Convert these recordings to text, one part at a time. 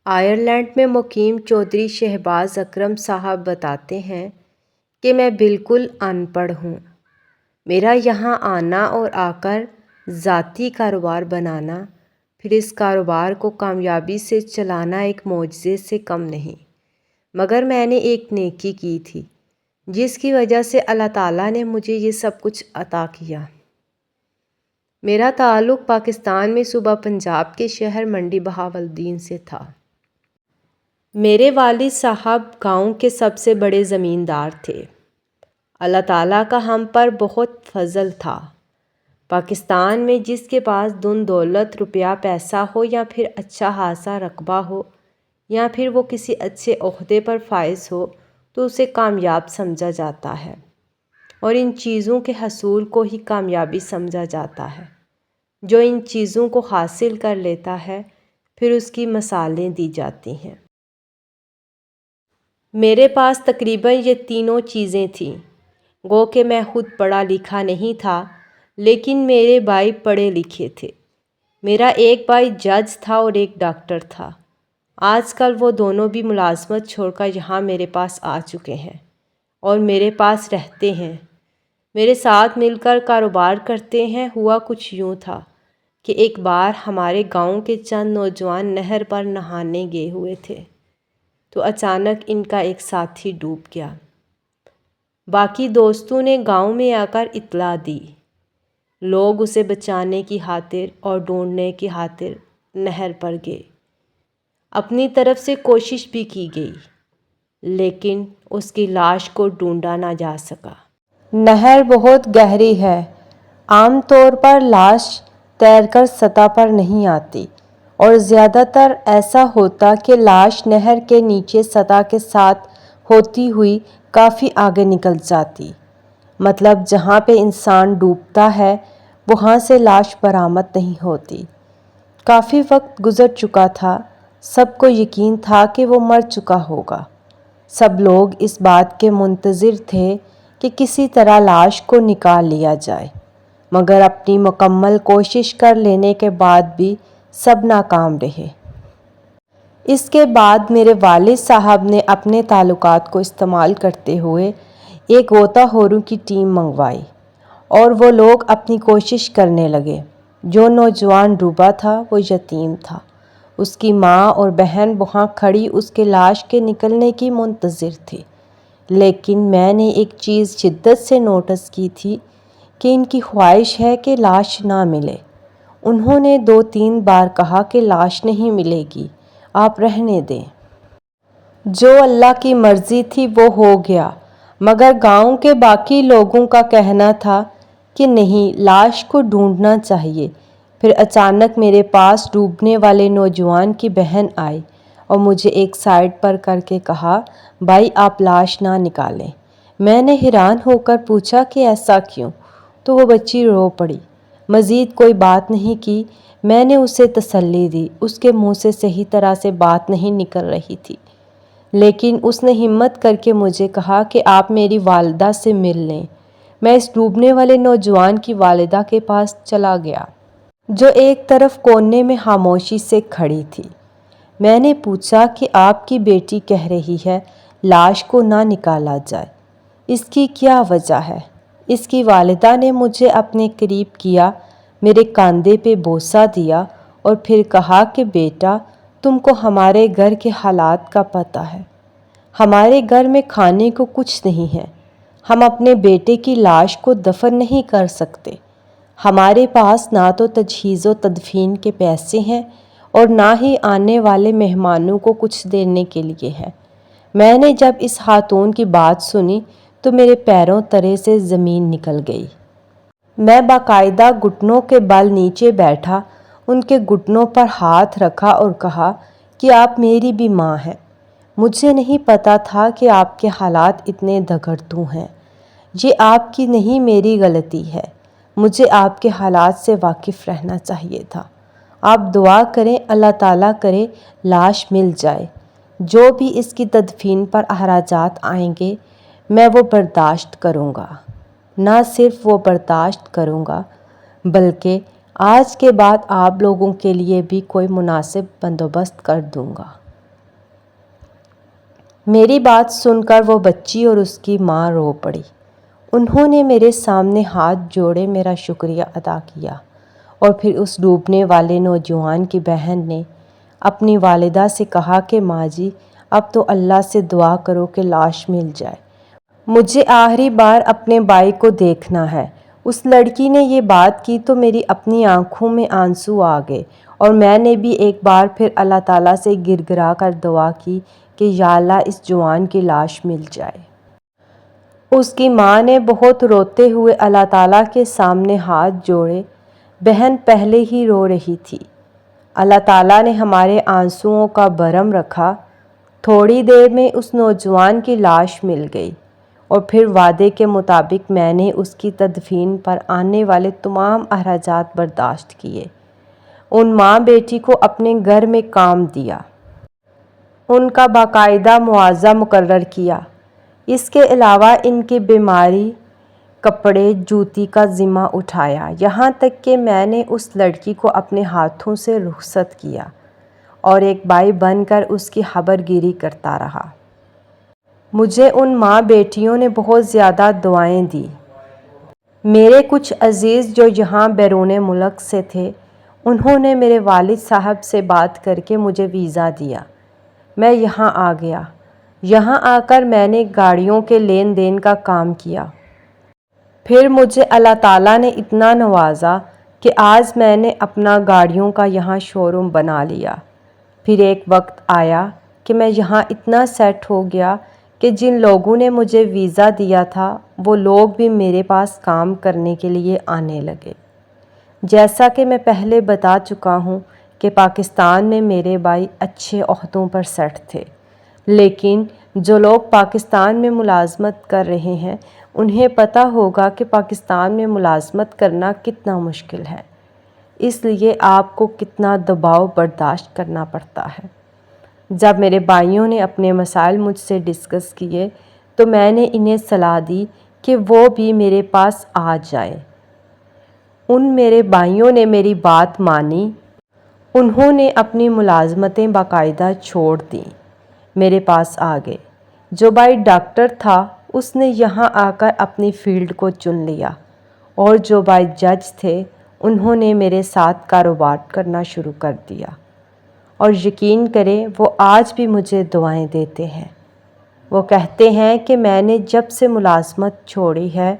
Ireland میں مقیم چودھری شہباز اکرم صاحب بتاتے ہیں کہ میں بالکل ان پڑھ ہوں۔ میرا یہاں آنا اور آ کر ذاتی کاروبار بنانا، پھر اس کاروبار کو کامیابی سے چلانا ایک معجزے سے کم نہیں، مگر میں نے ایک نیکی کی تھی جس کی وجہ سے اللہ تعالیٰ نے مجھے یہ سب کچھ عطا کیا۔ میرا تعلق پاکستان میں صوبہ پنجاب کے شہر منڈی بہاولدین سے تھا۔ میرے والد صاحب گاؤں کے سب سے بڑے زمیندار تھے۔ اللہ تعالیٰ کا ہم پر بہت فضل تھا۔ پاکستان میں جس کے پاس دھن دولت، روپیہ پیسہ ہو، یا پھر اچھا خاصا رقبہ ہو، یا پھر وہ کسی اچھے عہدے پر فائز ہو، تو اسے کامیاب سمجھا جاتا ہے، اور ان چیزوں کے حصول کو ہی کامیابی سمجھا جاتا ہے۔ جو ان چیزوں کو حاصل کر لیتا ہے، پھر اس کی مثالیں دی جاتی ہیں۔ میرے پاس تقریباً یہ تینوں چیزیں تھیں۔ گو کہ میں خود پڑھا لکھا نہیں تھا، لیکن میرے بھائی پڑھے لکھے تھے۔ میرا ایک بھائی جج تھا اور ایک ڈاکٹر تھا۔ آج کل وہ دونوں بھی ملازمت چھوڑ کر یہاں میرے پاس آ چکے ہیں اور میرے پاس رہتے ہیں، میرے ساتھ مل کر کاروبار کرتے ہیں۔ ہوا کچھ یوں تھا کہ ایک بار ہمارے گاؤں کے چند نوجوان نہر پر نہانے گئے ہوئے تھے، تو اچانک ان کا ایک ساتھی ڈوب گیا۔ باقی دوستوں نے گاؤں میں آ کر اطلاع دی۔ لوگ اسے بچانے کی خاطر اور ڈھونڈنے کی خاطر نہر پر گئے۔ اپنی طرف سے کوشش بھی کی گئی، لیکن اس کی لاش کو ڈھونڈا نہ جا سکا۔ نہر بہت گہری ہے، عام طور پر لاش تیر کر سطح پر نہیں آتی، اور زیادہ تر ایسا ہوتا کہ لاش نہر کے نیچے سطح کے ساتھ ہوتی ہوئی کافی آگے نکل جاتی۔ مطلب جہاں پہ انسان ڈوبتا ہے وہاں سے لاش برآمد نہیں ہوتی۔ کافی وقت گزر چکا تھا، سب کو یقین تھا کہ وہ مر چکا ہوگا۔ سب لوگ اس بات کے منتظر تھے کہ کسی طرح لاش کو نکال لیا جائے، مگر اپنی مکمل کوشش کر لینے کے بعد بھی سب ناکام رہے۔ اس کے بعد میرے والد صاحب نے اپنے تعلقات کو استعمال کرتے ہوئے ایک غوطہ خوروں کی ٹیم منگوائی، اور وہ لوگ اپنی کوشش کرنے لگے۔ جو نوجوان ڈوبا تھا وہ یتیم تھا۔ اس کی ماں اور بہن وہاں کھڑی اس کے لاش کے نکلنے کی منتظر تھی، لیکن میں نے ایک چیز شدت سے نوٹس کی تھی کہ ان کی خواہش ہے کہ لاش نہ ملے۔ انہوں نے 2-3 بار کہا کہ لاش نہیں ملے گی، آپ رہنے دیں۔ جو اللہ کی مرضی تھی وہ ہو گیا، مگر گاؤں کے باقی لوگوں کا کہنا تھا کہ نہیں، لاش کو ڈھونڈنا چاہیے۔ پھر اچانک میرے پاس ڈوبنے والے نوجوان کی بہن آئی اور مجھے ایک سائڈ پر کر کے کہا، بھائی آپ لاش نہ نکالیں۔ میں نے حیران ہو کر پوچھا کہ ایسا کیوں؟ تو وہ بچی رو پڑی۔ مزید کوئی بات نہیں کی۔ میں نے اسے تسلی دی۔ اس کے منہ سے صحیح طرح سے بات نہیں نکل رہی تھی، لیکن اس نے ہمت کر کے مجھے کہا کہ آپ میری والدہ سے مل لیں۔ میں اس ڈوبنے والے نوجوان کی والدہ کے پاس چلا گیا، جو ایک طرف کونے میں خاموشی سے کھڑی تھی۔ میں نے پوچھا کہ آپ کی بیٹی کہہ رہی ہے لاش کو نہ نکالا جائے، اس کی کیا وجہ ہے؟ اس کی والدہ نے مجھے اپنے قریب کیا، میرے کاندھے پہ بوسہ دیا اور پھر کہا کہ بیٹا، تم کو ہمارے گھر کے حالات کا پتہ ہے۔ ہمارے گھر میں کھانے کو کچھ نہیں ہے۔ ہم اپنے بیٹے کی لاش کو دفن نہیں کر سکتے۔ ہمارے پاس نہ تو تجہیز و تدفین کے پیسے ہیں اور نہ ہی آنے والے مہمانوں کو کچھ دینے کے لیے ہے۔ میں نے جب اس خاتون کی بات سنی تو میرے پیروں تلے سے زمین نکل گئی۔ میں باقاعدہ گھٹنوں کے بل نیچے بیٹھا، ان کے گھٹنوں پر ہاتھ رکھا اور کہا کہ آپ میری بھی ماں ہیں۔ مجھے نہیں پتا تھا کہ آپ کے حالات اتنے دگڑتو ہیں۔ یہ آپ کی نہیں، میری غلطی ہے۔ مجھے آپ کے حالات سے واقف رہنا چاہیے تھا۔ آپ دعا کریں، اللہ تعالیٰ کرے لاش مل جائے۔ جو بھی اس کی تدفین پر اخراجات آئیں گے میں وہ برداشت کروں گا۔ نہ صرف وہ برداشت کروں گا، بلکہ آج کے بعد آپ لوگوں کے لیے بھی کوئی مناسب بندوبست کر دوں گا۔ میری بات سن کر وہ بچی اور اس کی ماں رو پڑی۔ انہوں نے میرے سامنے ہاتھ جوڑے میرا شکریہ ادا کیا اور پھر اس ڈوبنے والے نوجوان کی بہن نے اپنی والدہ سے کہا کہ ماں جی اب تو اللہ سے دعا کرو کہ لاش مل جائے، مجھے آخری بار اپنے بھائی کو دیکھنا ہے۔ اس لڑکی نے یہ بات کی تو میری اپنی آنکھوں میں آنسو آ گئے اور میں نے بھی ایک بار پھر اللہ تعالیٰ سے گر گرا کر دعا کی کہ یا اللہ اس جوان کی لاش مل جائے۔ اس کی ماں نے بہت روتے ہوئے اللہ تعالیٰ کے سامنے ہاتھ جوڑے۔ بہن پہلے ہی رو رہی تھی۔ اللہ تعالیٰ نے ہمارے آنسوؤں کا بھرم رکھا۔ تھوڑی دیر میں اس نوجوان کی لاش مل گئی اور پھر وعدے کے مطابق میں نے اس کی تدفین پر آنے والے تمام اخراجات برداشت کیے۔ ان ماں بیٹی کو اپنے گھر میں کام دیا، ان کا باقاعدہ معاوضہ مقرر کیا۔ اس کے علاوہ ان کی بیماری، کپڑے، جوتی کا ذمہ اٹھایا، یہاں تک کہ میں نے اس لڑکی کو اپنے ہاتھوں سے رخصت کیا اور ایک بھائی بن کر اس کی خبر گیری کرتا رہا۔ مجھے ان ماں بیٹیوں نے بہت زیادہ دعائیں دیں۔ میرے کچھ عزیز جو یہاں بیرون ملک سے تھے، انہوں نے میرے والد صاحب سے بات کر کے مجھے ویزا دیا۔ میں یہاں آ گیا۔ یہاں آ کر میں نے گاڑیوں کے لین دین کا کام کیا۔ پھر مجھے اللہ تعالیٰ نے اتنا نوازا کہ آج میں نے اپنا گاڑیوں کا یہاں شو روم بنا لیا۔ پھر ایک وقت آیا کہ میں یہاں اتنا سیٹ ہو گیا کہ جن لوگوں نے مجھے ویزا دیا تھا وہ لوگ بھی میرے پاس کام کرنے کے لیے آنے لگے۔ جیسا کہ میں پہلے بتا چکا ہوں کہ پاکستان میں میرے بھائی اچھے عہدوں پر سیٹ تھے، لیکن جو لوگ پاکستان میں ملازمت کر رہے ہیں انہیں پتہ ہوگا کہ پاکستان میں ملازمت کرنا کتنا مشکل ہے، اس لیے آپ کو کتنا دباؤ برداشت کرنا پڑتا ہے۔ جب میرے بھائیوں نے اپنے مسائل مجھ سے ڈسکس کیے تو میں نے انہیں صلاح دی کہ وہ بھی میرے پاس آ جائیں۔ ان میرے بھائیوں نے میری بات مانی۔ انہوں نے اپنی ملازمتیں باقاعدہ چھوڑ دیں، میرے پاس آ گئے۔ جو بھائی ڈاکٹر تھا اس نے یہاں آ کر اپنی فیلڈ کو چن لیا اور جو بھائی جج تھے انہوں نے میرے ساتھ کاروبار کرنا شروع کر دیا، اور یقین کریں وہ آج بھی مجھے دعائیں دیتے ہیں۔ وہ کہتے ہیں کہ میں نے جب سے ملازمت چھوڑی ہے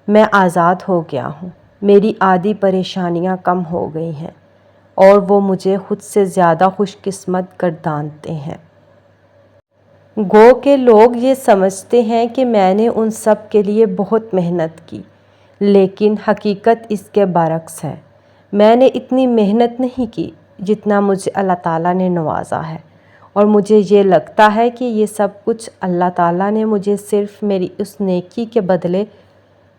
میں آزاد ہو گیا ہوں، میری آدھی پریشانیاں کم ہو گئی ہیں اور وہ مجھے خود سے زیادہ خوش قسمت گردانتے ہیں۔ گو کہ لوگ یہ سمجھتے ہیں کہ میں نے ان سب کے لیے بہت محنت کی، لیکن حقیقت اس کے برعکس ہے۔ میں نے اتنی محنت نہیں کی جتنا مجھے اللہ تعالیٰ نے نوازا ہے، اور مجھے یہ لگتا ہے کہ یہ سب کچھ اللہ تعالیٰ نے مجھے صرف میری اس نیکی کے بدلے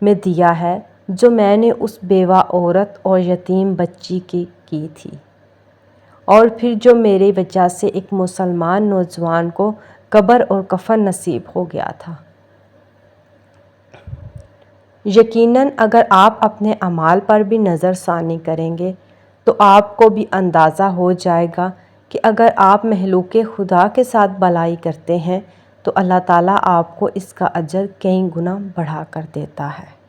میں دیا ہے جو میں نے اس بیوہ عورت اور یتیم بچی کی تھی، اور پھر جو میری وجہ سے ایک مسلمان نوجوان کو قبر اور کفن نصیب ہو گیا تھا۔ یقیناً اگر آپ اپنے اعمال پر بھی نظر ثانی کریں گے تو آپ کو بھی اندازہ ہو جائے گا کہ اگر آپ مخلوق خدا کے ساتھ بھلائی کرتے ہیں تو اللہ تعالیٰ آپ کو اس کا اجر کئی گنا بڑھا کر دیتا ہے۔